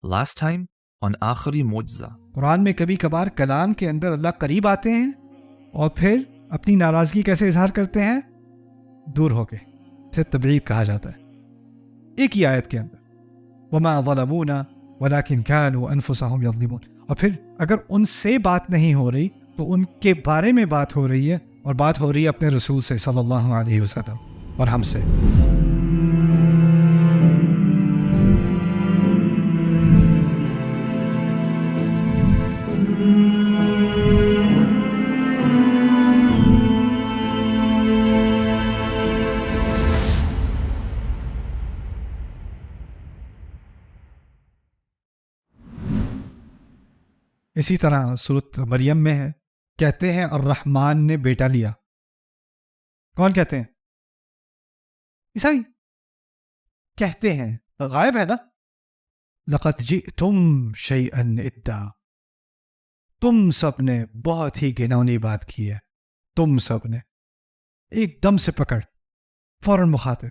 Last time on آخری معجزہ. قرآن میں کبھی کبھار کلام کے اندر اللہ قریب آتے ہیں اور پھر اپنی ناراضگی کیسے اظہار کرتے ہیں؟ دور ہو کے. اسے تبعید کہا جاتا ہے. ایک ہی آیت کے اندر وَمَا ظَلَمُونَا وَلَكِنْ كَانُوا أَنفُسَهُمْ يَظْلِمُونَ. اور پھر اگر ان سے بات نہیں ہو رہی تو ان کے بارے میں بات ہو رہی ہے، اور بات ہو رہی ہے اپنے رسول سے صلی اللہ علیہ وسلم اور ہم سے. اسی طرح سورۃ مریم میں ہے، کہتے ہیں الرحمن نے بیٹا لیا. کون کہتے ہیں؟ عیسائی کہتے ہیں. غائب ہے نا. لقد جئتم شیئا ادا. تم سب نے بہت ہی گھنونی بات کی ہے. تم سب نے ایک دم سے پکڑ، فوراً مخاطب.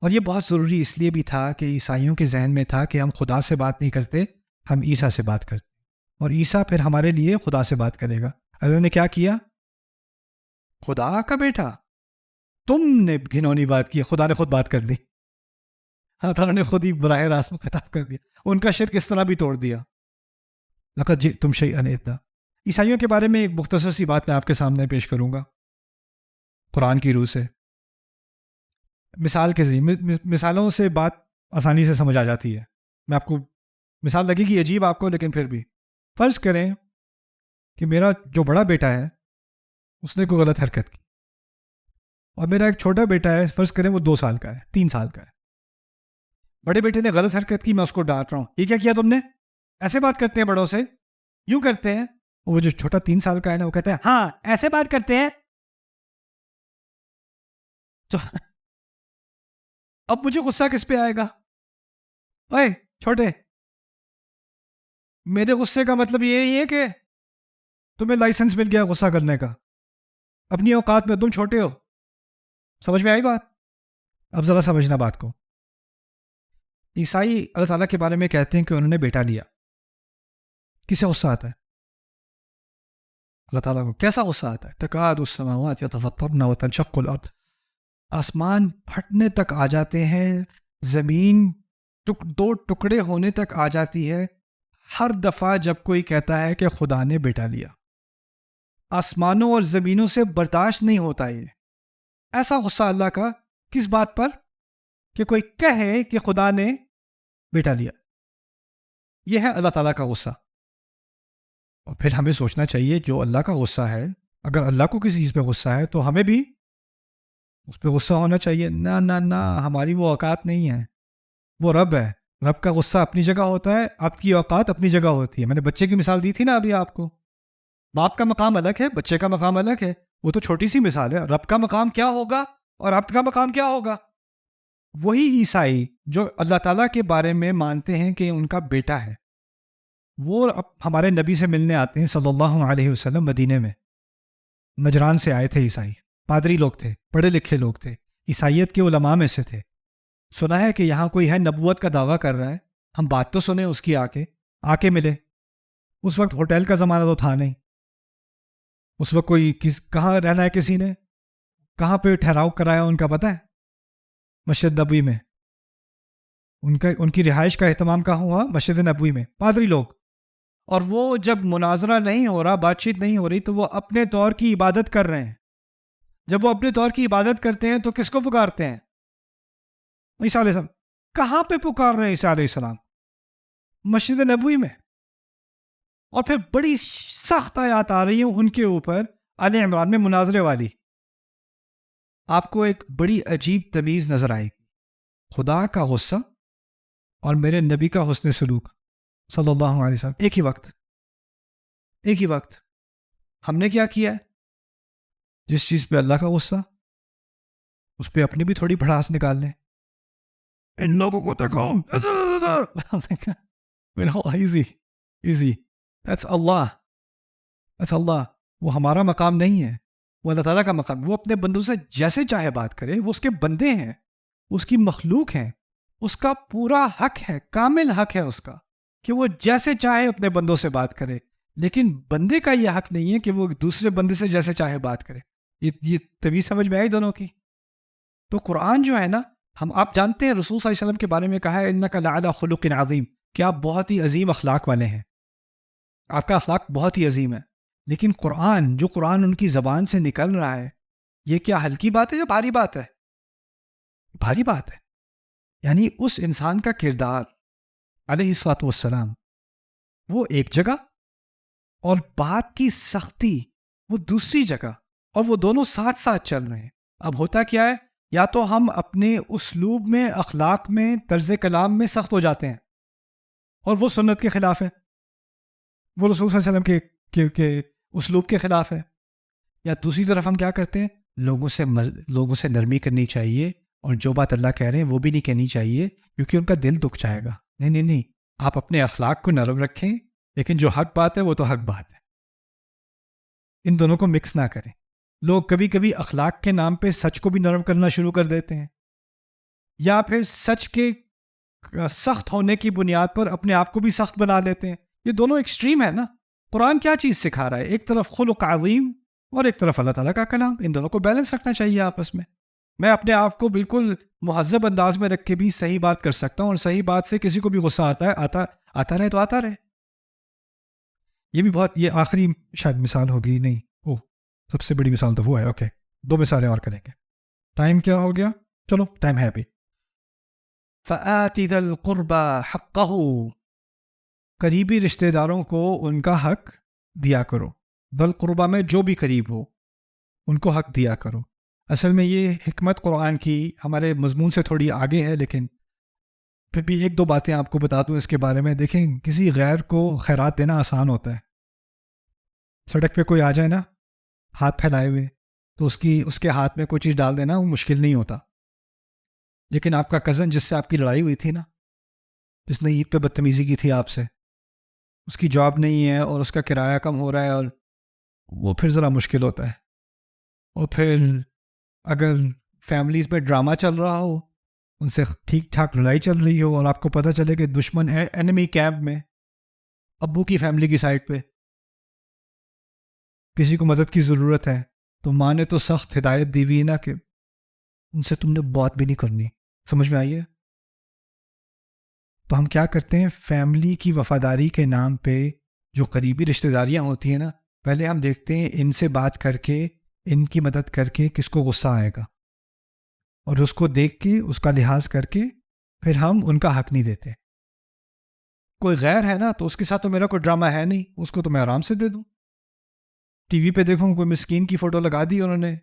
اور یہ بہت ضروری اس لیے بھی تھا کہ عیسائیوں کے ذہن میں تھا کہ ہم خدا سے بات نہیں کرتے، ہم عیسیٰ سے بات کرتے، اور عیسیٰ پھر ہمارے لیے خدا سے بات کرے گا. اللہ نے کیا کیا؟ خدا کا بیٹا. تم نے گھنونی بات کی، خدا نے خود بات کر لی. اللہ تعالیٰ نے خود ہی براہ راست میں خطاب کر دیا. ان کا شرک اس طرح بھی توڑ دیا. لقد جئتم شیئا ادا. عیسائیوں کے بارے میں ایک مختصر سی بات میں آپ کے سامنے پیش کروں گا قرآن کی روح سے. مثال کے ذریعے، مثالوں سے بات آسانی سے سمجھ آ جاتی ہے. میں آپ کو مثال لگے گی عجیب آپ کو، لیکن پھر بھی فرض کریں کہ میرا جو بڑا بیٹا ہے اس نے کوئی غلط حرکت کی، اور میرا ایک چھوٹا بیٹا ہے، فرض کریں وہ 2 سال کا ہے، 3 سال کا ہے. بڑے بیٹے نے غلط حرکت کی، میں اس کو ڈانٹ رہا ہوں، یہ کیا کیا تم نے؟ ایسے بات کرتے ہیں بڑوں سے، یوں کرتے ہیں. وہ جو چھوٹا 3 سال کا ہے نا، وہ کہتا ہے ہاں ایسے بات کرتے ہیں. تو اب مجھے غصہ کس پہ آئے گا؟ اوے چھوٹے، میرے غصے کا مطلب یہ ہے کہ تمہیں لائسنس مل گیا غصہ کرنے کا. اپنی اوقات میں تم چھوٹے ہو. سمجھ میں آئی بات؟ اب ذرا سمجھنا بات کو. عیسائی اللہ تعالیٰ کے بارے میں کہتے ہیں کہ انہوں نے بیٹا لیا. کسے غصہ آتا ہے؟ اللہ تعالیٰ کو. کیسا غصہ آتا ہے؟ تکاد السماوات یتفطرن وتنشق الارض. آسمان پھٹنے تک آ جاتے ہیں، زمین 2 ٹکڑے ہونے تک آ جاتی ہے ہر دفعہ جب کوئی کہتا ہے کہ خدا نے بیٹا لیا. آسمانوں اور زمینوں سے برداشت نہیں ہوتا یہ ایسا غصہ اللہ کا. کس بات پر؟ کہ کوئی کہے کہ خدا نے بیٹا لیا. یہ ہے اللہ تعالیٰ کا غصہ. اور پھر ہمیں سوچنا چاہیے جو اللہ کا غصہ ہے، اگر اللہ کو کسی چیز پہ غصہ ہے تو ہمیں بھی اس پہ غصہ ہونا چاہیے. نہ نہ نہ، ہماری وہ اوقات نہیں ہے. وہ رب ہے، رب کا غصہ اپنی جگہ ہوتا ہے، آپ کی اوقات اپنی جگہ ہوتی ہے. میں نے بچے کی مثال دی تھی نا ابھی آپ کو. باپ کا مقام الگ ہے، بچے کا مقام الگ ہے. وہ تو چھوٹی سی مثال ہے. رب کا مقام کیا ہوگا اور آپ کا مقام کیا ہوگا؟ وہی عیسائی جو اللہ تعالیٰ کے بارے میں مانتے ہیں کہ ان کا بیٹا ہے، وہ اب ہمارے نبی سے ملنے آتے ہیں صلی اللہ علیہ وسلم. مدینے میں نجران سے آئے تھے عیسائی. پادری لوگ تھے، پڑھے لکھے لوگ تھے، عیسائیت کے علماء میں سے تھے. سنا ہے کہ یہاں کوئی ہے نبوت کا دعویٰ کر رہا ہے، ہم بات تو سنیں اس کی. آ کے ملے. اس وقت ہوٹل کا زمانہ تو تھا نہیں. اس وقت کہاں رہنا ہے کسی نے، کہاں پہ ٹھہراؤ کرایا ان کا پتہ ہے؟ مسجد نبوی میں. ان کی رہائش کا اہتمام کہاں ہوا؟ مسجد نبوی میں. پادری لوگ. اور وہ جب مناظرہ نہیں ہو رہا، بات چیت نہیں ہو رہی، تو وہ اپنے طور کی عبادت کر رہے ہیں. جب وہ اپنے طور کی عبادت کرتے ہیں تو کس کو پکارتے ہیں؟ عیسیٰ علیہ السلام. کہاں پہ پکار رہے ہیں عیسیٰ علیہ السلام؟ مسجد نبوی میں. اور پھر بڑی سخت آیات آ رہی ہیں ان کے اوپر، آل عمران میں مناظرے والی. آپ کو ایک بڑی عجیب تمیز نظر آئے گی. خدا کا غصہ اور میرے نبی کا حسن سلوک صلی اللہ علیہ وسلم ایک ہی وقت. ہم نے کیا کیا ہے؟ جس چیز پہ اللہ کا غصہ، اس پہ اپنی بھی تھوڑی بھڑاس نکال لیں. ان لوگوں کو تکاؤ. ایزی. That's Allah. وہ ہمارا مقام نہیں ہے، وہ اللہ تعالیٰ کا مقام. وہ اپنے بندوں سے جیسے چاہے بات کرے. وہ اس کے بندے ہیں، اس کی مخلوق ہیں، اس کا پورا حق ہے، کامل حق ہے اس کا. کہ وہ جیسے چاہے اپنے بندوں سے بات کرے، لیکن بندے کا یہ حق نہیں ہے کہ وہ دوسرے بندے سے جیسے چاہے بات کرے. یہ تمیز سمجھ میں آئی دونوں کی؟ تو قرآن جو ہے نا، آپ جانتے ہیں رسول صلی اللہ علیہ وسلم کے بارے میں کہا ہے انک لعلی خلق عظیم، کہ آپ بہت ہی عظیم اخلاق والے ہیں، آپ کا اخلاق بہت ہی عظیم ہے. لیکن قرآن ان کی زبان سے نکل رہا ہے، یہ کیا ہلکی بات ہے یا بھاری بات ہے؟ بھاری بات ہے. یعنی اس انسان کا کردار علیہ الصلوۃ والسلام وہ ایک جگہ اور بات کی سختی وہ دوسری جگہ، اور وہ دونوں ساتھ ساتھ چل رہے ہیں. اب ہوتا کیا ہے، یا تو ہم اپنے اسلوب میں، اخلاق میں، طرز کلام میں سخت ہو جاتے ہیں اور وہ سنت کے خلاف ہے، وہ رسول صلی اللہ علیہ وسلم کے اسلوب کے خلاف ہے. یا دوسری طرف ہم کیا کرتے ہیں، لوگوں سے نرمی کرنی چاہیے، اور جو بات اللہ کہہ رہے ہیں وہ بھی نہیں کہنی چاہیے کیونکہ ان کا دل دکھ جائے گا. نہیں، آپ اپنے اخلاق کو نرم رکھیں، لیکن جو حق بات ہے وہ تو حق بات ہے. ان دونوں کو مکس نہ کریں. لوگ کبھی کبھی اخلاق کے نام پہ سچ کو بھی نرم کرنا شروع کر دیتے ہیں، یا پھر سچ کے سخت ہونے کی بنیاد پر اپنے آپ کو بھی سخت بنا لیتے ہیں. یہ دونوں ایکسٹریم ہے نا. قرآن کیا چیز سکھا رہا ہے؟ ایک طرف خلق عظیم اور ایک طرف اللہ تعالیٰ کا کلام. ان دونوں کو بیلنس رکھنا چاہیے آپس میں. میں اپنے آپ کو بالکل مہذب انداز میں رکھ کے بھی صحیح بات کر سکتا ہوں، اور صحیح بات سے کسی کو بھی غصہ آتا رہے تو آتا رہے. یہ بھی بہت، یہ آخری شاید مثال ہوگی، نہیں سب سے بڑی مثال تو وہ ہے. اوکے، 2 مثالیں اور کریں گے. ٹائم کیا ہو گیا؟ چلو ٹائم ہے ابھی. فآت ذی القربى حقہ، قریبی رشتہ داروں کو ان کا حق دیا کرو. ذی القربى میں جو بھی قریب ہو ان کو حق دیا کرو. اصل میں یہ حکمت قرآن کی ہمارے مضمون سے تھوڑی آگے ہے، لیکن پھر بھی 1-2 باتیں آپ کو بتا دوں اس کے بارے میں. دیکھیں، کسی غیر کو خیرات دینا آسان ہوتا ہے. سڑک پہ کوئی آ جائے نا ہاتھ پھیلائے ہوئے، تو اس کے ہاتھ میں کوئی چیز ڈال دینا وہ مشکل نہیں ہوتا. لیکن آپ کا کزن جس سے آپ کی لڑائی ہوئی تھی نا، جس نے عید پہ بدتمیزی کی تھی آپ سے، اس کی جاب نہیں ہے اور اس کا کرایہ کم ہو رہا ہے، اور وہ پھر ذرا مشکل ہوتا ہے. اور پھر اگر فیملیز میں ڈرامہ چل رہا ہو، ان سے ٹھیک ٹھاک لڑائی چل رہی ہو، اور آپ کو پتہ چلے کہ دشمن ہے اینمی کیمپ میں، ابو کی فیملی کی سائڈ پہ، کسی کو مدد کی ضرورت ہے، تو ماں نے تو سخت ہدایت دی ہوئی نا کہ ان سے تم نے بات بھی نہیں کرنی. سمجھ میں آئی ہے؟ تو ہم کیا کرتے ہیں، فیملی کی وفاداری کے نام پہ جو قریبی رشتہ داریاں ہوتی ہیں نا، پہلے ہم دیکھتے ہیں ان سے بات کر کے، ان کی مدد کر کے کس کو غصہ آئے گا، اور اس کو دیکھ کے، اس کا لحاظ کر کے پھر ہم ان کا حق نہیں دیتے. کوئی غیر ہے نا، تو اس کے ساتھ تو میرا کوئی ڈرامہ ہے نہیں، اس کو تو میں آرام سے دے دوں. ٹی وی پہ دیکھوں کوئی مسکین کی فوٹو لگا دی انہوں نے،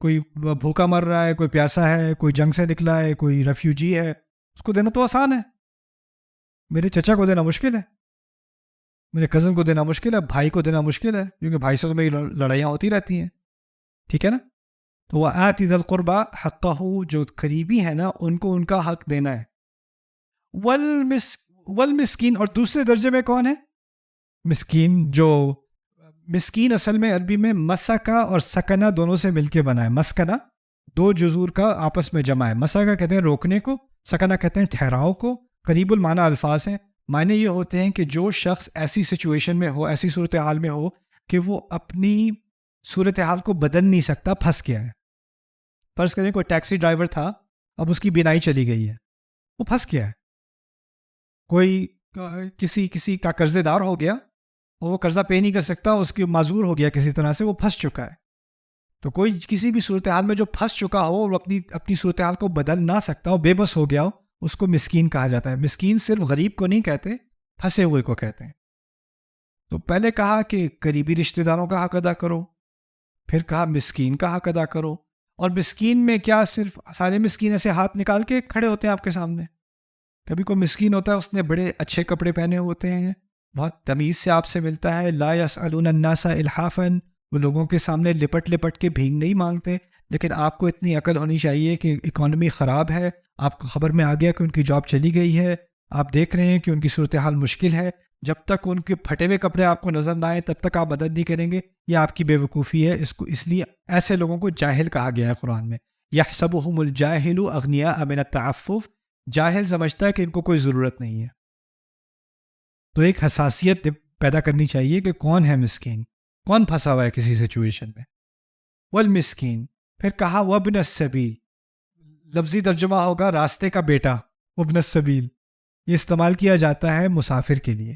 کوئی بھوکا مر رہا ہے، کوئی پیاسا ہے، کوئی جنگ سے نکلا ہے، کوئی ریفیوجی ہے، اس کو دینا تو آسان ہے. میرے چچا کو دینا مشکل ہے، میرے کزن کو دینا مشکل ہے، بھائی کو دینا مشکل ہے، کیونکہ بھائی سے تو میری لڑائیاں ہوتی رہتی ہیں. ٹھیک ہے نا؟ تو وآت ذی القربى حقہ، جو قریبی ہے نا ان کو ان کا حق دینا ہے. والمسکین، اور دوسرے درجے میں کون ہے؟ مسکین. جو مسکین اصل میں عربی میں مسکا اور سکنہ دونوں سے مل کے بنا ہے. مسکنہ 2 جذور کا آپس میں جمع ہے. مسکا کہتے ہیں روکنے کو، سکنہ کہتے ہیں ٹھہراؤ کو. قریب المعنی الفاظ ہیں. معنی یہ ہوتے ہیں کہ جو شخص ایسی سچویشن میں ہو، ایسی صورتحال میں ہو کہ وہ اپنی صورتحال کو بدل نہیں سکتا، پھنس گیا ہے. فرض کریں کوئی ٹیکسی ڈرائیور تھا، اب اس کی بینائی چلی گئی ہے، وہ پھنس گیا ہے. کوئی کسی کا قرضے دار ہو گیا اور وہ قرضہ پے نہیں کر سکتا، اس کی معذور ہو گیا کسی طرح سے، وہ پھنس چکا ہے. تو کوئی کسی بھی صورتحال میں جو پھنس چکا ہو اور اپنی صورتحال کو بدل نہ سکتا ہو، بے بس ہو گیا ہو، اس کو مسکین کہا جاتا ہے. مسکین صرف غریب کو نہیں کہتے، پھنسے ہوئے کو کہتے ہیں. تو پہلے کہا کہ قریبی رشتہ داروں کا حق ادا کرو، پھر کہا مسکین کا حق ادا کرو. اور مسکین میں کیا صرف سارے مسکین ایسے ہاتھ نکال کے کھڑے ہوتے ہیں آپ کے سامنے؟ کبھی کوئی مسکین ہوتا ہے، اس نے بڑے اچھے کپڑے پہنے ہوتے ہیں، بہت تمیز سے آپ سے ملتا ہے. لا یسألون الناس الحافا، وہ لوگوں کے سامنے لپٹ لپٹ کے بھیک نہیں مانگتے. لیکن آپ کو اتنی عقل ہونی چاہیے کہ اکانومی خراب ہے، آپ کو خبر میں آ گیا کہ ان کی جاب چلی گئی ہے، آپ دیکھ رہے ہیں کہ ان کی صورتحال مشکل ہے. جب تک ان کے پھٹے ہوئے کپڑے آپ کو نظر نہ آئے تب تک آپ مدد نہیں کریں گے. یہ آپ کی بے وقوفی ہے. اس لیے ایسے لوگوں کو جاہل کہا گیا ہے قرآن میں. یحسبهم الجاہل اغنیاء من التعفف، جاہل سمجھتا ہے کہ ان کو کوئی ضرورت نہیں ہے. تو ایک حساسیت پیدا کرنی چاہیے کہ کون ہے مسکین، کون پھنسا ہوا ہے کسی سچویشن میں. والمسکین، پھر کہا وابن السبیل، لفظی ترجمہ ہوگا راستے کا بیٹا. وابن السبیل یہ استعمال کیا جاتا ہے مسافر کے لیے،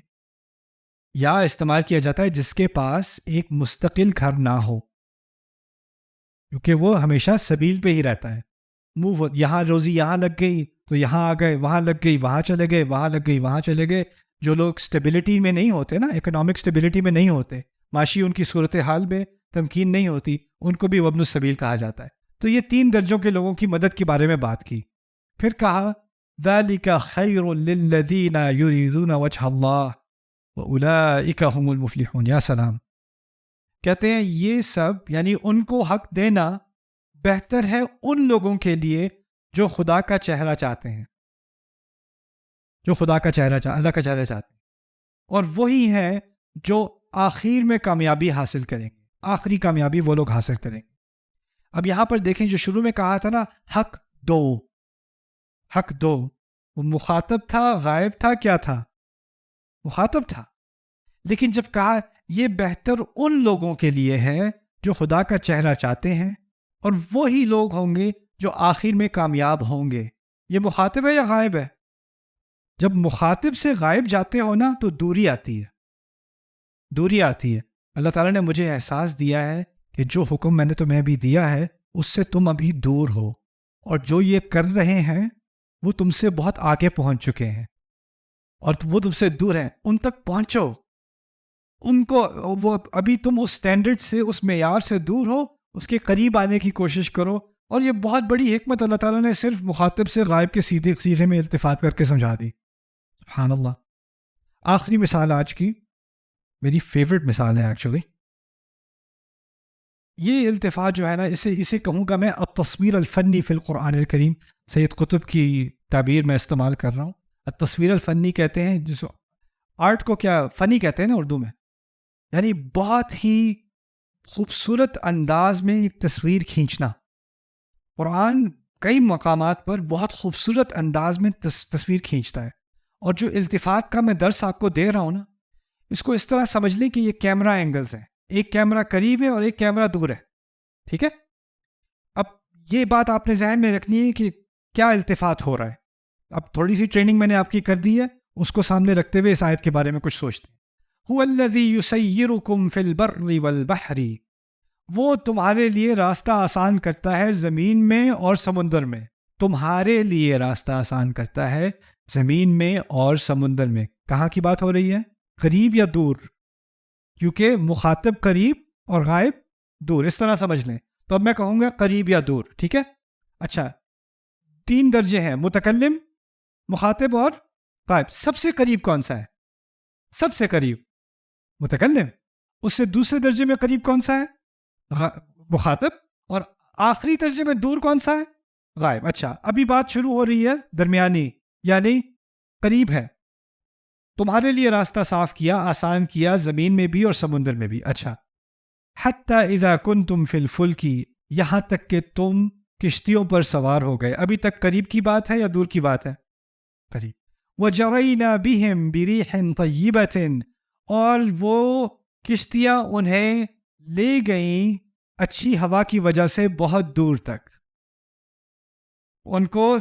یا استعمال کیا جاتا ہے جس کے پاس ایک مستقل گھر نہ ہو، کیونکہ وہ ہمیشہ سبیل پہ ہی رہتا ہے. موو، یہاں روزی یہاں لگ گئی تو یہاں آ گئے، وہاں لگ گئی وہاں چلے گئے، وہاں لگ گئی وہاں چلے گئے. جو لوگ اسٹیبلٹی میں نہیں ہوتے نا، اکنامک اسٹیبلٹی میں نہیں ہوتے، معاشی ان کی صورتحال میں تمکین نہیں ہوتی، ان کو بھی وابن السبیل کہا جاتا ہے. تو یہ 3 درجوں کے لوگوں کی مدد کے بارے میں بات کی. پھر کہا ذَلِكَ خَيْرٌ لِّلَّذِينَ يُرِيدُونَ وَجْهَ اللَّهِ وَأُولَٰئِكَ هُمُ الْمُفْلِحُونَ. یا سلام. کہتے ہیں یہ سب یعنی ان کو حق دینا بہتر ہے ان لوگوں کے لیے جو خدا کا چہرہ چاہتے ہیں، جو خدا کا چہرہ اللہ کا چہرہ چاہتے ہیں، اور وہی ہیں جو آخر میں کامیابی حاصل کریں گے. آخری کامیابی وہ لوگ حاصل کریں گے. اب یہاں پر دیکھیں جو شروع میں کہا تھا نا، حق دو، حق دو، وہ مخاطب تھا، غائب تھا، کیا تھا؟ مخاطب تھا. لیکن جب کہا یہ بہتر ان لوگوں کے لیے ہے جو خدا کا چہرہ چاہتے ہیں، اور وہی لوگ ہوں گے جو آخر میں کامیاب ہوں گے، یہ مخاطب ہے یا غائب ہے؟ جب مخاطب سے غائب جاتے ہو نا تو دوری آتی ہے، دوری آتی ہے. اللہ تعالیٰ نے مجھے احساس دیا ہے کہ جو حکم میں نے تمہیں ابھی دیا ہے اس سے تم ابھی دور ہو، اور جو یہ کر رہے ہیں وہ تم سے بہت آگے پہنچ چکے ہیں، اور وہ تم سے دور ہیں. ان تک پہنچو، ان کو، وہ ابھی تم اس سٹینڈرڈ سے، اس معیار سے دور ہو، اس کے قریب آنے کی کوشش کرو. اور یہ بہت بڑی حکمت اللہ تعالیٰ نے صرف مخاطب سے غائب کے سیدھے میں التفات کر کے سمجھا دی. سبحان اللہ. آخری مثال آج کی میری فیورٹ مثال ہے ایکچولی. یہ التفات جو ہے نا، اسے کہوں گا میں التصویر الفنی فی القرآن الکریم. سید قطب کی تعبیر میں استعمال کر رہا ہوں. التصویر الفنی کہتے ہیں جس آرٹ کو، کیا فنی کہتے ہیں نا اردو میں، یعنی بہت ہی خوبصورت انداز میں ایک تصویر کھینچنا. قرآن کئی مقامات پر بہت خوبصورت انداز میں تصویر کھینچتا ہے. اور جو التفات کا میں درس آپ کو دے رہا ہوں نا، اس کو اس طرح سمجھ لیں کہ یہ کیمرہ اینگلز ہیں، ایک کیمرہ قریب ہے اور ایک کیمرہ دور ہے. ٹھیک ہے؟ اب یہ بات آپ نے ذہن میں رکھنی ہے کہ کیا التفات ہو رہا ہے. اب تھوڑی سی ٹریننگ میں نے آپ کی کر دی ہے، اس کو سامنے رکھتے ہوئے اس آیت کے بارے میں کچھ سوچتے ہیں. هُوَ الَّذِي يُسَيِّرُكُمْ فِي الْبَرِّ وَالْبَحْرِ، وہ تمہارے لیے راستہ آسان کرتا ہے زمین میں اور سمندر میں. تمہارے لیے راستہ آسان کرتا ہے زمین میں اور سمندر میں. کہاں کی بات ہو رہی ہے؟ قریب یا دور؟ کیونکہ مخاطب قریب اور غائب دور، اس طرح سمجھ لیں. تو اب میں کہوں گا قریب یا دور. ٹھیک ہے؟ اچھا، 3 درجے ہیں، متکلم، مخاطب اور غائب. سب سے قریب کون سا ہے؟ سب سے قریب متکلم. اس سے دوسرے درجے میں قریب کون سا ہے؟ مخاطب. اور آخری درجے میں دور کون سا ہے؟ غائب. اچھا، ابھی بات شروع ہو رہی ہے درمیانی، یعنی قریب ہے. تمہارے لیے راستہ صاف کیا، آسان کیا، زمین میں بھی اور سمندر میں بھی. اچھا، حتی اذا کنتم فی الفلک، یہاں تک کہ تم کشتیوں پر سوار ہو گئے. ابھی تک قریب کی بات ہے یا دور کی بات ہے؟ قریب. وجرینا بہم بریح طیبۃ، اور وہ کشتیاں انہیں لے گئیں اچھی ہوا کی وجہ سے بہت دور تک. ان کو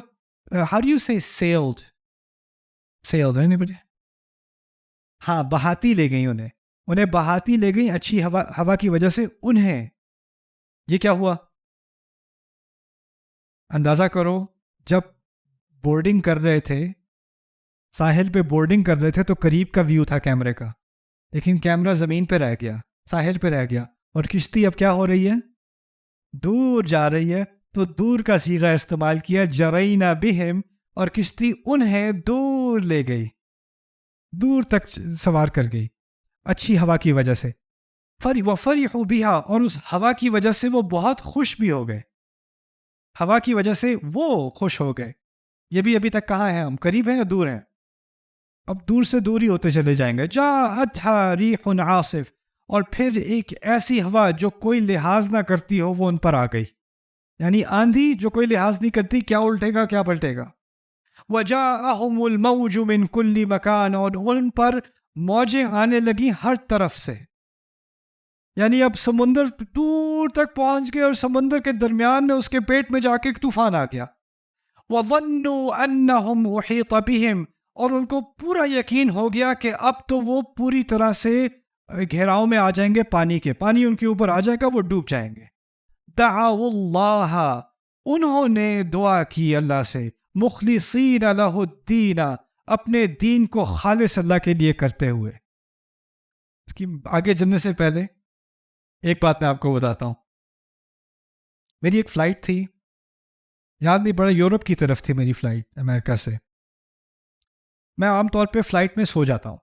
how do you say sailed anybody؟ ہاں، بہاتی لے گئیں، انہیں بہاتی لے گئیں اچھی ہوا کی وجہ سے. انہیں یہ کیا ہوا؟ اندازہ کرو، جب بورڈنگ کر رہے تھے، ساحل پہ بورڈنگ کر رہے تھے تو قریب کا ویو تھا کیمرے کا، لیکن کیمرہ زمین پہ رہ گیا، ساحل پہ رہ گیا، اور کشتی اب کیا ہو رہی ہے؟ دور جا رہی ہے. تو دور کا صیغہ استعمال کیا، جرینا بہم، اور کشتی انہیں دور لے گئی، دور تک سوار کر گئی اچھی ہوا کی وجہ سے. وَفَرِحُوا بِهَا، اور اس ہوا کی وجہ سے وہ بہت خوش بھی ہو گئے. ہوا کی وجہ سے وہ خوش ہو گئے. یہ بھی ابھی تک کہاں ہیں ہم؟ قریب ہیں یا دور ہیں؟ اب دور سے دور ہی ہوتے چلے جائیں گے. جَاءَتْهَا رِيحٌ عَاصِفٌ، اور پھر ایک ایسی ہوا جو کوئی لحاظ نہ کرتی ہو وہ ان پر آ گئی. یعنی آندھی جو کوئی لحاظ نہیں کرتی، کیا الٹے گا کیا پلٹے گا. وَجَاءَهُمُ الْمَوْجُ مِنْ كُلِّ مَكَانٍ، اور ان پر موجیں آنے لگی ہر طرف سے، یعنی اب سمندر دور تک پہنچ گئے اور سمندر کے درمیان میں اس کے پیٹ میں جا کے ایک طوفان آ گیا. وَظَنُّوا أَنَّهُمْ أُحِيطَ بِهِمْ، اور ان کو پورا یقین ہو گیا کہ اب تو وہ پوری طرح سے گھیراؤ میں آ جائیں گے پانی کے، پانی ان کے اوپر آ جائے گا، وہ ڈوب جائیں گے. دعوا اللہ، انہوں نے دعا کی اللہ سے، مخلصین لہ الدین، اپنے دین کو خالص اللہ کے لیے کرتے ہوئے. اس کی آگے جلنے سے پہلے ایک بات میں آپ کو بتاتا ہوں. میری ایک فلائٹ تھی، یاد نہیں پڑا، یورپ کی طرف تھی میری فلائٹ امریکہ سے. میں عام طور پہ فلائٹ میں سو جاتا ہوں،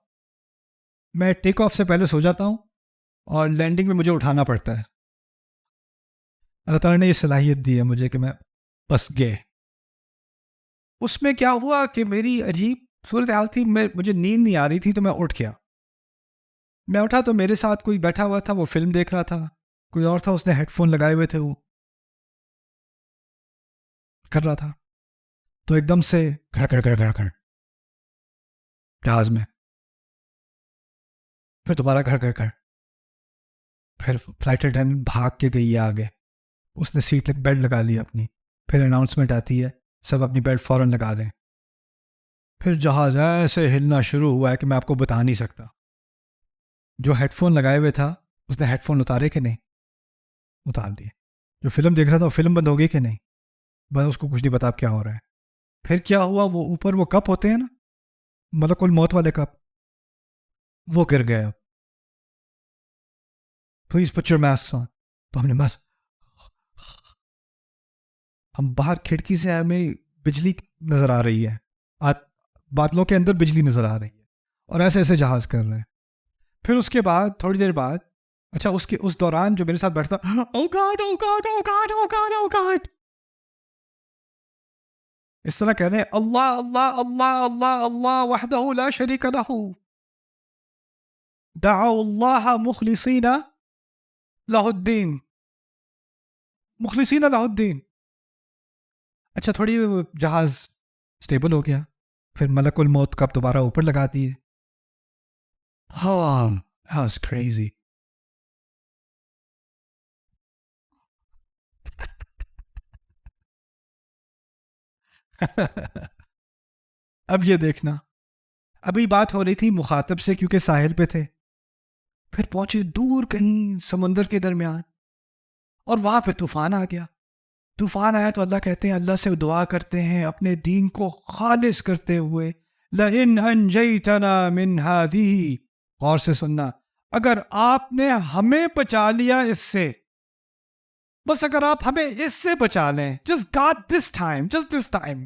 میں ٹیک آف سے پہلے سو جاتا ہوں اور لینڈنگ میں مجھے اٹھانا پڑتا ہے. اللہ تعالیٰ نے یہ صلاحیت دی ہے مجھے کہ میں بس گئے. اس میں کیا ہوا کہ میری عجیب صورتحال تھی، مجھے نیند نہیں آ رہی تھی تو میں اٹھ گیا. میں اٹھا تو میرے ساتھ کوئی بیٹھا ہوا تھا، وہ فلم دیکھ رہا تھا. کوئی اور تھا، اس نے ہیڈ فون لگائے ہوئے تھے، وہ کر رہا تھا. تو ایک دم سے گھڑ گھڑ گھڑ گھڑ گھڑ جہاز میں، پھر دوبارہ گھڑ گھڑ گھڑ، پھر فلائٹ اٹینڈنٹ بھاگ کے گئی ہے آگے، اس نے سیٹ بیلٹ لگا لی اپنی. پھر اناؤنسمنٹ آتی ہے سب اپنی بیلٹ فوراً لگا دیں. پھر جہاز ایسے ہلنا شروع ہوا ہے کہ میں آپ کو بتا نہیں سکتا. جو ہیڈ فون لگائے ہوئے تھا اس نے ہیڈ فون اتارے کہ نہیں؟ اتار دیے. جو فلم دیکھ رہا تھا وہ فلم بند ہو گئی کہ نہیں؟ بس اس کو کچھ نہیں پتا اب کیا ہو رہا ہے. پھر کیا ہوا، وہ اوپر وہ کپ ہوتے ہیں نا، ملک الموت والے کپ، وہ گر گئے. پلیز پٹ یور ماسک آن. تو ہم نے بس، ہم باہر کھڑکی سے ہمیں بجلی نظر آ رہی ہے، بادلوں کے اندر بجلی نظر آ رہی ہے، اور ایسے ایسے جہاز کر رہے ہیں. پھر اس کے بعد تھوڑی دیر بعد، اچھا اس دوران جو میرے ساتھ بیٹھتا، او گاڈ او گاڈ او گاڈ او گاڈ او گاڈ، اس طرح کہہ رہے ہیں اللہ اللہ اللہ اللہ اللہ وحدہ لا شریک لہ، دعوا اللہ مخلصین لہ الدین، مخلصین لہ الدین. اچھا تھوڑی جہاز سٹیبل ہو گیا، پھر ملک الموت کب دوبارہ اوپر لگا دیے. ہاں that's crazy. اب یہ دیکھنا، ابھی بات ہو رہی تھی مخاطب سے کیونکہ ساحل پہ تھے، پھر پہنچے دور کہیں سمندر کے درمیان، اور وہاں پہ طوفان آ گیا. طوفان آیا تو اللہ کہتے ہیں، اللہ سے دعا کرتے ہیں اپنے دین کو خالص کرتے ہوئے، لَإِنْ أَنْجَيْتَنَا مِنْ هَذِهِ، غور سے سننا، اگر آپ نے ہمیں بچا لیا اس سے، بس اگر آپ ہمیں اس سے بچا لیں، just God this time, just this time.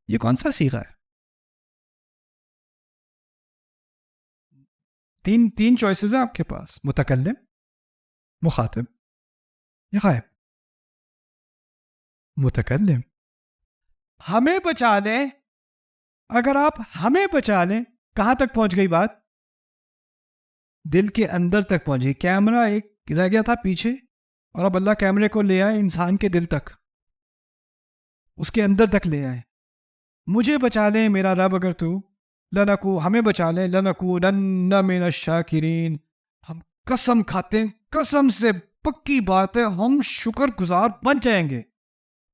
یہ کون سا صیغہ ہے؟ تین چوائسز ہیں آپ کے پاس، متکلم، مخاطب یا غائب. متکلم، ہمیں بچا لیں، اگر آپ ہمیں بچا لیں، کہاں تک پہنچ گئی بات؟ دل کے اندر تک پہنچ گئی. کیمرہ ایک رہ گیا تھا پیچھے، اور اب اللہ کیمرے کو لے آئے انسان کے دل تک، اس کے اندر تک لے آئے. مجھے بچا لیں میرا رب اگر تو، لنکو، ہمیں بچا لیں، لنکونن من الشاکرین، ہم قسم کھاتے ہیں، قسم سے پکی بات ہے، ہم شکر گزار بن جائیں گے،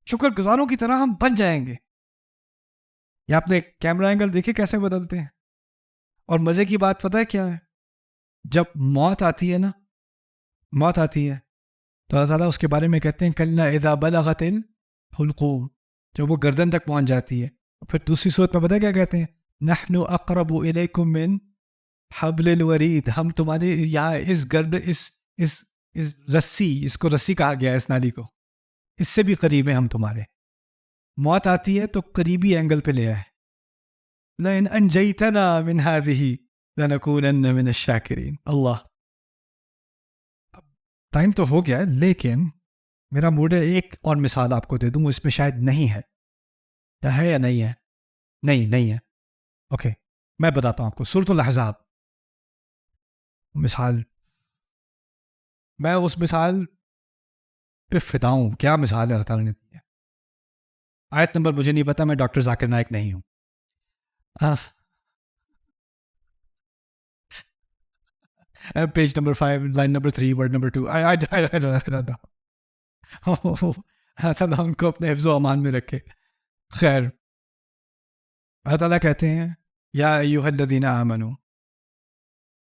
شکر گزاروں کی طرح ہم بن جائیں گے. یہ آپ نے کیمرہ اینگل دیکھے کیسے بدلتے ہیں. اور مزے کی بات پتہ ہے کیا ہے؟ جب موت آتی ہے نا، موت آتی ہے تو اللہ تعالیٰ اس کے بارے میں کہتے ہیں کلا اذا بلغت الحلقوم، جب وہ گردن تک پہنچ جاتی ہے. پھر دوسری صورت میں پتہ ہے کیا کہتے ہیں؟ نحن اقرب الیکم من حبل الورید، ہم تمہارے یہاں اس رسی، اس کو رسی کہا گیا ہے، اس نالی کو، اس سے بھی قریب ہیں ہم تمہارے. موت آتی ہے تو قریبی اینگل پہ لے آئے، لئن انجیتنا من هذه لنکونن من الشاکرین. اللہ، ٹائم تو ہو گیا ہے، لیکن میرا موڈ ہے ایک اور مثال آپ کو دے دوں، اس میں شاید نہیں ہے، یا ہے یا نہیں ہے؟ نہیں ہے. اوکے، میں بتاتا ہوں آپ کو. سورۃ الاحزاب مثال، میں اس مثال پہ فدا ہوں. کیا مثال ہے اللہ تعالیٰ نے دی ہے. آیت نمبر مجھے نہیں پتا، میں ڈاکٹر ذاکر نائک نہیں ہوں. Page number 5 line number 3 word number 2. اللہ ان کو اپنے حفظ و امان میں رکھے. خیر, اللہ تعالیٰ کہتے ہیں یا ایھا الذین آمنوا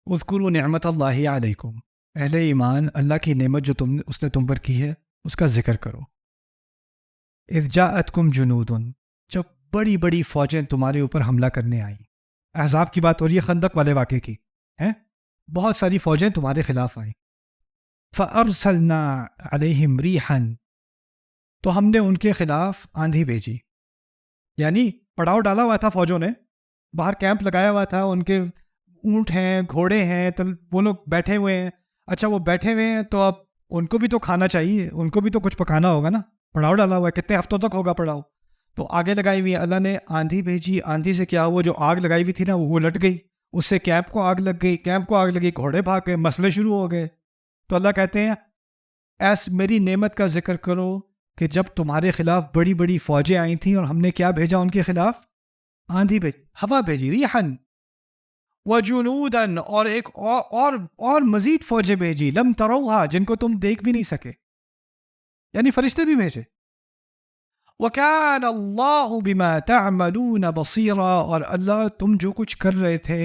اذکروا نعمت اللہ علیکم, اہل ایمان اللہ کی نعمت جو اس نے تم پر کی ہے اس کا ذکر کرو. اذ جاءتکم جنود, جب بڑی بڑی فوجیں تمہارے اوپر حملہ کرنے آئیں. احزاب کی بات ہو رہی ہے, خندق والے واقعے کی ہے. بہت ساری فوجیں تمہارے خلاف آئیں. فارسلنا علیہم ریحا, تو ہم نے ان کے خلاف آندھی بھیجی. یعنی پڑاؤ ڈالا ہوا تھا فوجوں نے, باہر کیمپ لگایا ہوا تھا, ان کے اونٹ ہیں, گھوڑے ہیں, وہ لوگ بیٹھے ہوئے ہیں. اچھا وہ بیٹھے ہوئے ہیں تو اب ان کو بھی تو کھانا چاہیے, ان کو بھی تو کچھ پکانا ہوگا نا. پڑاؤ ڈالا ہوا ہے, کتنے ہفتوں تک ہوگا پڑاؤ. تو آگے لگائی ہوئی اللہ نے آندھی بھیجی. آندھی سے کیا ہوا, جو آگ لگائی ہوئی تھی نا وہ لٹ گئی, اس سے کیمپ کو آگ لگ گئی, کیمپ کو آگ لگی, گھوڑے بھاگ گئے, مسئلے شروع ہو گئے. تو اللہ کہتے ہیں ایس میری نعمت کا ذکر کرو کہ جب تمہارے خلاف بڑی بڑی فوجیں آئی تھیں اور ہم نے کیا بھیجا ان کے خلاف, آندھی بھیجی, ہوا بھیجی, ریحن وجنودن, اور ایک اور مزید فوجیں بھیجی, لم تروہا, جن کو تم دیکھ بھی نہیں سکے, یعنی فرشتے بھی بھیجے. وَكَانَ اللَّهُ بِمَا تَعْمَلُونَ بَصِيرًا, اور اللہ تم جو کچھ کر رہے تھے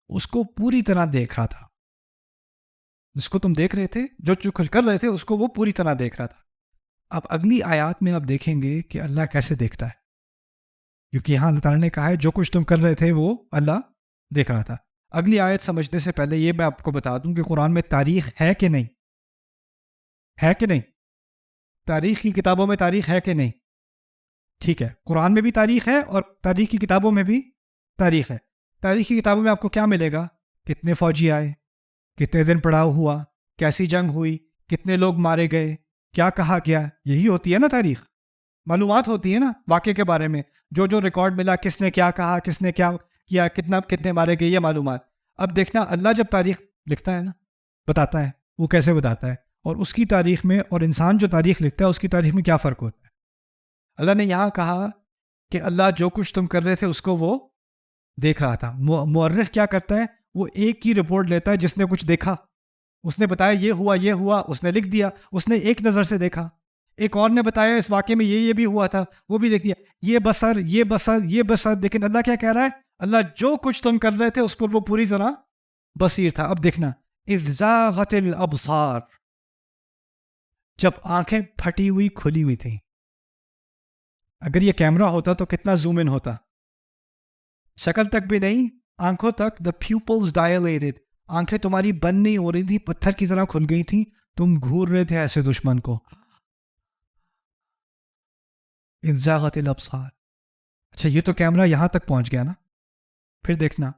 اس کو پوری طرح دیکھ رہا تھا. جس کو تم دیکھ رہے تھے, جو کچھ کر رہے تھے اس کو وہ پوری طرح دیکھ رہا تھا. اب اگلی آیات میں آپ دیکھیں گے کہ اللہ کیسے دیکھتا ہے, کیونکہ یہاں اللہ تعالیٰ نے کہا ہے جو کچھ تم کر رہے تھے وہ اللہ دیکھ رہا تھا. اگلی آیت سمجھنے سے پہلے یہ میں آپ کو بتا دوں کہ قرآن میں تاریخ ہے کہ نہیں, ہے کہ نہیں, تاریخ کی کتابوں میں تاریخ ہے کہ نہیں. ٹھیک ہے, قرآن میں بھی تاریخ ہے اور تاریخ کی کتابوں میں بھی تاریخ ہے. تاریخ کی کتابوں میں آپ کو کیا ملے گا, کتنے فوجی آئے, کتنے دن پڑاؤ ہوا, کیسی جنگ ہوئی, کتنے لوگ مارے گئے, کیا کہا گیا. یہی ہوتی ہے نا تاریخ, معلومات ہوتی ہے نا واقعے کے بارے میں, جو ریکارڈ ملا, کس نے کیا کہا, کس نے کیا کیا, کتنے مارے گئے, یہ معلومات. اب دیکھنا اللہ جب تاریخ لکھتا ہے نا, بتاتا ہے, وہ کیسے بتاتا ہے, اور اس کی تاریخ میں اور انسان جو تاریخ لکھتا ہے اس کی تاریخ میں کیا فرق ہوتا ہے. اللہ نے یہاں کہا کہ اللہ جو کچھ تم کر رہے تھے اس کو وہ دیکھ رہا تھا. مورخ کیا کرتا ہے, وہ ایک ہی رپورٹ لیتا ہے جس نے کچھ دیکھا, اس نے بتایا یہ ہوا, اس نے لکھ دیا, اس نے ایک نظر سے دیکھا. ایک اور نے بتایا اس واقعے میں یہ بھی ہوا تھا, وہ بھی لکھ دیا, یہ بسر. لیکن اللہ کیا کہہ رہا ہے, اللہ جو کچھ تم کر رہے تھے اس پر وہ پوری طرح بصیر تھا. اب دیکھنا, اذ زاغت الابصار, جب آنکھیں پھٹی ہوئی کھلی ہوئی تھیں. اگر یہ کیمرہ ہوتا تو کتنا زوم ان ہوتا, شکل تک بھی نہیں, آنکھوں تک. دا پیوپلز ڈائلیٹڈ, آنکھیں تمہاری بند نہیں ہو رہی تھی, پتھر کی طرح کھل گئی تھیں, تم گھور رہے تھے ایسے دشمن کو. اذ زاغت الابصار. اچھا یہ تو کیمرہ یہاں تک پہنچ گیا نا. پھر دیکھنا,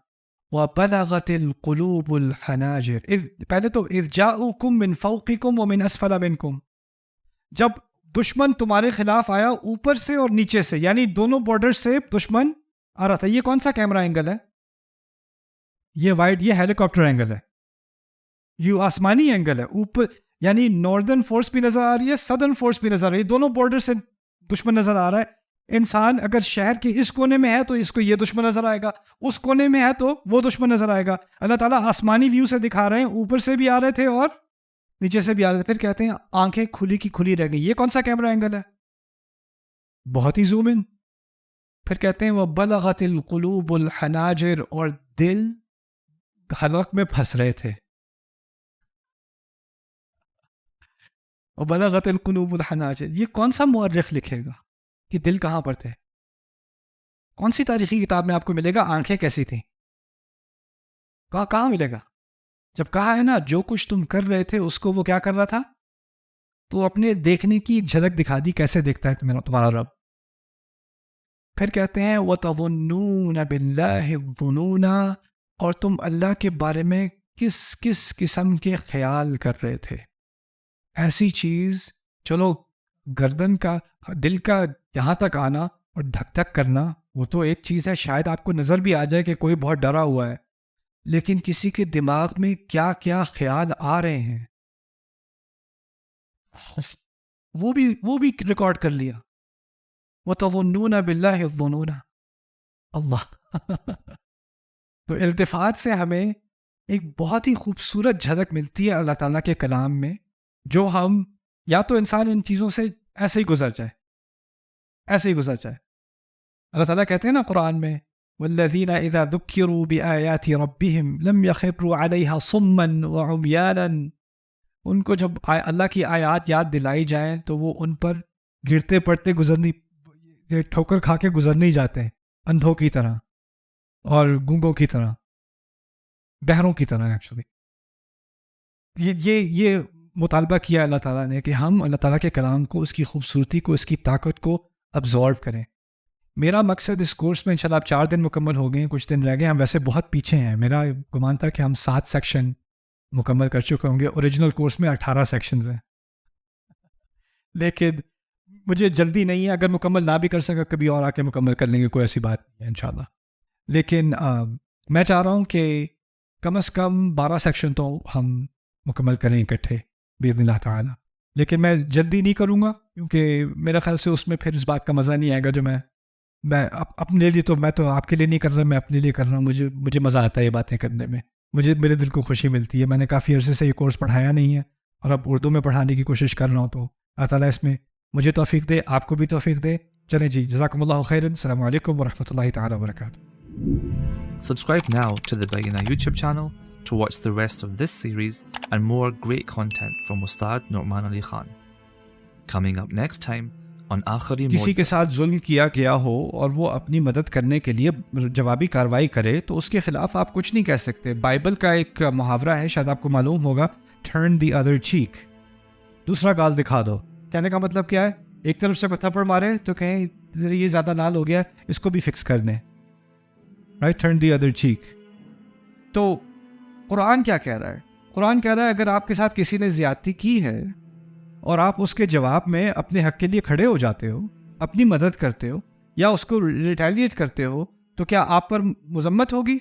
وَبَلَغَتِ الْقُلُوبُ الْحَنَاجِرَ. پہلے تو اذ جاءوکم من فوقکم ومن اسفل منکم, جب دشمن تمہارے خلاف آیا اوپر سے اور نیچے سے, یعنی دونوں بارڈر سے دشمن آ رہا تھا. یہ کون سا کیمرہ اینگل ہے, یہ وائڈ, یہ ہیلی کاپٹر اینگل ہے, یہ آسمانی اینگل ہے. اوپر یعنی ناردرن فورس بھی نظر آ رہی ہے, سدرن فورس بھی نظر آ رہی ہے, دونوں بارڈر سے دشمن نظر آ رہا ہے. انسان اگر شہر کے اس کونے میں ہے تو اس کو یہ دشمن نظر آئے گا, اس کونے میں ہے تو وہ دشمن نظر آئے گا. اللہ تعالیٰ آسمانی ویو سے دکھا رہے ہیں, اوپر سے بھی آ رہے تھے اور نیچے سے بھی آ رہے تھے. پھر کہتے ہیں آنکھیں کھلی کی کھلی رہ گئی. یہ کون سا کیمرہ اینگل ہے, بہت ہی زوم ان. پھر کہتے ہیں وہ بلغت القلوب الحناجر, اور دل حلق میں پھنس رہے تھے. وہ بلغت القلوب الحناجر, یہ کون سا مورخ لکھے گا کہ دل کہاں پر تھے؟ کون سی تاریخی کتاب میں آپ کو ملے گا آنکھیں کیسی تھیں؟ کہاں ملے گا؟ جب کہا ہے نا جو کچھ تم کر رہے تھے اس کو وہ کیا کر رہا تھا, تو اپنے دیکھنے کی ایک جھلک دکھا دی کیسے دیکھتا ہے تمہارا رب. پھر کہتے ہیں وَتَظُنُّونَ بِاللَّهِ الظُّنُونَ, اور تم اللہ کے بارے میں کس قسم کے خیال کر رہے تھے. ایسی چیز, چلو گردن کا, دل کا یہاں تک آنا اور دھک دھک کرنا وہ تو ایک چیز ہے, شاید آپ کو نظر بھی آ جائے کہ کوئی بہت ڈرا ہوا ہے, لیکن کسی کے دماغ میں کیا کیا خیال آ رہے ہیں وہ بھی ریکارڈ کر لیا. وَتَظُنُّونَ بِاللَّهِ الظُّنُونَ. اللہ تو التفات سے ہمیں ایک بہت ہی خوبصورت جھلک ملتی ہے اللہ تعالیٰ کے کلام میں، جو ہم یا تو انسان ان چیزوں سے ایسے ہی گزر جائے، ایسے ہی گزر جائے. اللہ تعالیٰ کہتے ہیں نا قرآن میں والذین اذا ذکروا بآیات ربہم لم یخروا علیہا صما وعمیانا، ان کو جب اللہ کی آیات یاد دلائی جائیں تو وہ ان پر گرتے پڑتے ٹھوکر کھا کے گزر نہیں جاتے ہیں، اندھوں کی طرح اور گونگوں کی طرح، بہروں کی طرح. ایکچولی یہ مطالبہ کیا اللہ تعالیٰ نے کہ ہم اللہ تعالیٰ کے کلام کو، اس کی خوبصورتی کو، اس کی طاقت کو ابزارو کریں. میرا مقصد اس کورس میں انشاءاللہ اب 4 دن مکمل ہو گئے ہیں، کچھ دن رہ گئے. ہم ویسے بہت پیچھے ہیں، میرا گمان تھا کہ ہم 7 سیکشن مکمل کر چکے ہوں گے. اوریجنل کورس میں 18 سیکشنز ہیں، لیکن مجھے جلدی نہیں ہے. اگر مکمل نہ بھی کر سکا کبھی اور آ کے مکمل کر لیں گے، کوئی ایسی بات نہیں ہے انشاءاللہ. لیکن میں چاہ رہا ہوں کہ کم از کم 12 سیکشن تو ہم مکمل کریں اکٹھے باذن اللہ تعالیٰ. لیکن میں جلدی نہیں کروں گا کیونکہ میرا خیال سے اس میں پھر اس بات کا مزہ نہیں آئے گا جو میں اپنے لیے، تو میں تو آپ کے لیے نہیں کر رہا، میں اپنے لیے کر رہا ہوں. مجھے مزہ آتا ہے یہ باتیں کرنے میں، میرے دل کو خوشی ملتی ہے. میں نے کافی عرصے سے یہ کورس پڑھایا نہیں ہے اور اب اردو میں پڑھانے کی کوشش کر رہا ہوں، تو اللہ تعالیٰ اس میں مجھے توفیق دے، آپ کو بھی توفیق دے. چلیں جی، جزاکم اللہ خیرا. السلام علیکم ورحمۃ اللہ تعالیٰ وبرکاتہ. Subscribe now to the Bayina YouTube channel to watch the rest of this series and more great content from Ustad Nu'man Ali Khan. Coming up next time on Aakhari کسی کے Mawza. ساتھ ظلم کیا گیا ہو اور وہ اپنی مدد کرنے کے لیے جوابی کارروائی کرے تو اس کے خلاف آپ کچھ نہیں کہہ سکتے. بائبل کا ایک محاورہ ہے، شاید آپ کو معلوم ہوگا، ٹرن دی ادر چیک، دوسرا گال دکھا دو. کہنے کا مطلب کیا ہے؟ ایک طرف سے کوئی تھپڑ مارے تو کہیں یہ زیادہ لال ہو گیا، اس کو بھی فکس کر دیں. Right, turn the other check. تو قرآن کیا کہہ رہا ہے؟ قرآن کہہ رہا ہے اگر آپ کے ساتھ کسی نے زیادتی کی ہے اور آپ اس کے جواب میں اپنے حق کے لیے کھڑے ہو جاتے ہو، اپنی مدد کرتے ہو یا اس کو ریٹیلیٹ کرتے ہو، تو کیا آپ پر مذمت ہوگی؟